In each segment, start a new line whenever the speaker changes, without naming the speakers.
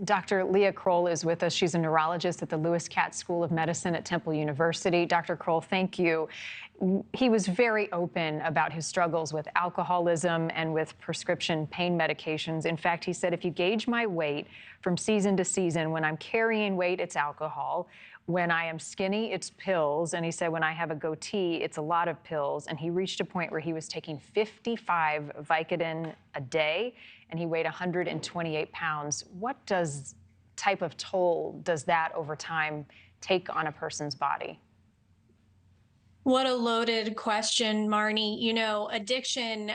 Dr. Leah Crol is with us. She's a neurologist at the Lewis Katz School of Medicine at Temple University. Dr. Crol, thank you. He was very open about his struggles with alcoholism and with prescription pain medications. In fact, he said, if you gauge my weight from season to season, when I'm carrying weight, it's alcohol. When I am skinny, it's pills. And he said, when I have a goatee, it's a lot of pills. And he reached a point where he was taking 55 Vicodin a day, and he weighed 128 pounds. What type of toll does that over time take on a person's body?
What a loaded question, Marni. You know, addiction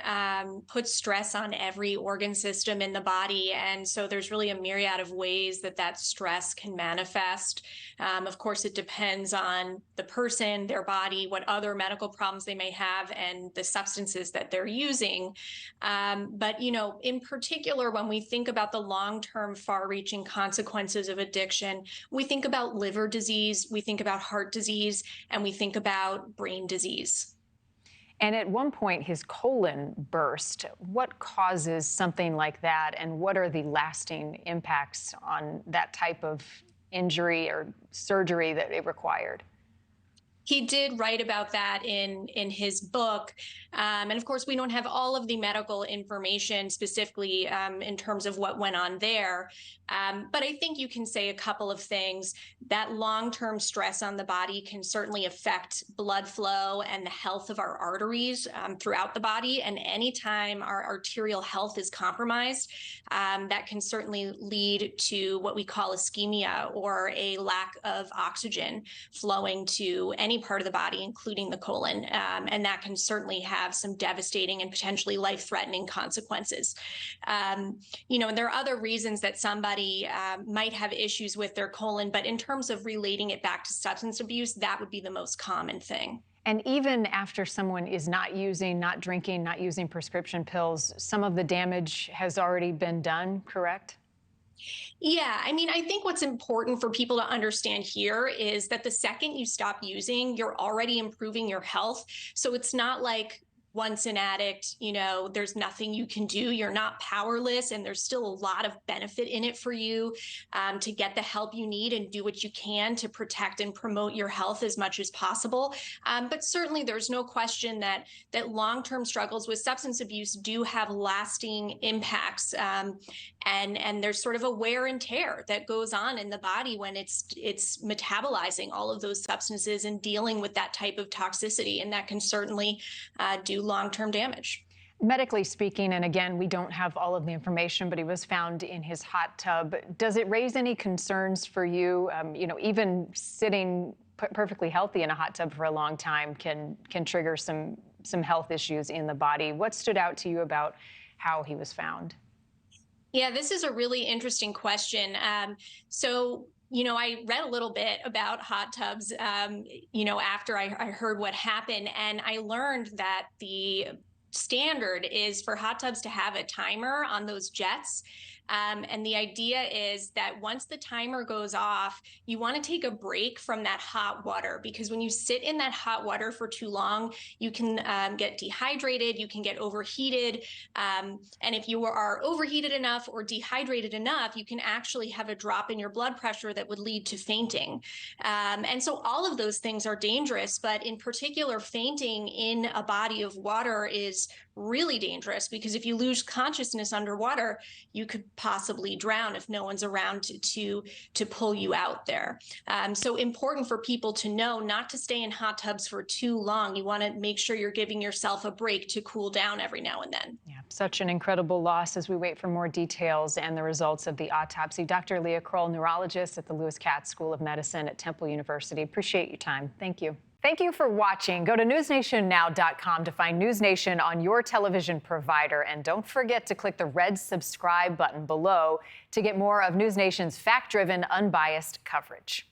puts stress on every organ system in the body. And so there's really a myriad of ways that that stress can manifest. Of course, it depends on the person, their body, what other medical problems they may have, and the substances that they're using. But, you know, in particular, when we think about the long-term far-reaching consequences of addiction, we think about liver disease, we think about heart disease, and we think about brain disease.
And at one point, his colon burst. What causes something like that, and what are the lasting impacts on that type of injury or surgery that it required?
He did write about that in his book. And of course, we don't have all of the medical information specifically in terms of what went on there. But I think you can say a couple of things. That long-term stress on the body can certainly affect blood flow and the health of our arteries throughout the body. And anytime our arterial health is compromised, that can certainly lead to what we call ischemia, or a lack of oxygen flowing to any part of the body, including the colon. And that can certainly have some devastating and potentially life-threatening consequences. You know, and there are other reasons that somebody might have issues with their colon, but in terms of relating it back to substance abuse, that would be the most common thing.
And even after someone is not using, not drinking, not using prescription pills, some of the damage has already been done, correct?
Yeah, I mean, I think what's important for people to understand here is that the second you stop using, you're already improving your health. So it's not like once an addict, you know, there's nothing you can do. You're not powerless, and there's still a lot of benefit in it for you to get the help you need and do what you can to protect and promote your health as much as possible. But certainly there's no question that long-term struggles with substance abuse do have lasting impacts. And there's sort of a wear and tear that goes on in the body when it's metabolizing all of those substances and dealing with that type of toxicity. And that can certainly do long-term damage.
Medically speaking, and again, we don't have all of the information, but he was found in his hot tub. Does it raise any concerns for you? You know, even sitting perfectly healthy in a hot tub for a long time can trigger some health issues in the body. What stood out to you about how he was found?
Yeah, this is a really interesting question. You know, I read a little bit about hot tubs, you know, after I heard what happened, and I learned that the standard is for hot tubs to have a timer on those jets. And the idea is that once the timer goes off, you want to take a break from that hot water, because when you sit in that hot water for too long, you can get dehydrated, you can get overheated. And if you are overheated enough or dehydrated enough, you can actually have a drop in your blood pressure that would lead to fainting. And so all of those things are dangerous, but in particular, fainting in a body of water is really dangerous, because if you lose consciousness underwater, you could possibly drown if no one's around to pull you out there. So important for people to know not to stay in hot tubs for too long. You want to make sure you're giving yourself a break to cool down every now and then.
Yeah, such an incredible loss as we wait for more details and the results of the autopsy. Dr. Leah Crol, neurologist at the Lewis Katz School of Medicine at Temple University. Appreciate your time. Thank you. Thank you for watching. Go to NewsNationNow.com to find NewsNation on your television provider. And don't forget to click the red subscribe button below to get more of NewsNation's fact-driven, unbiased coverage.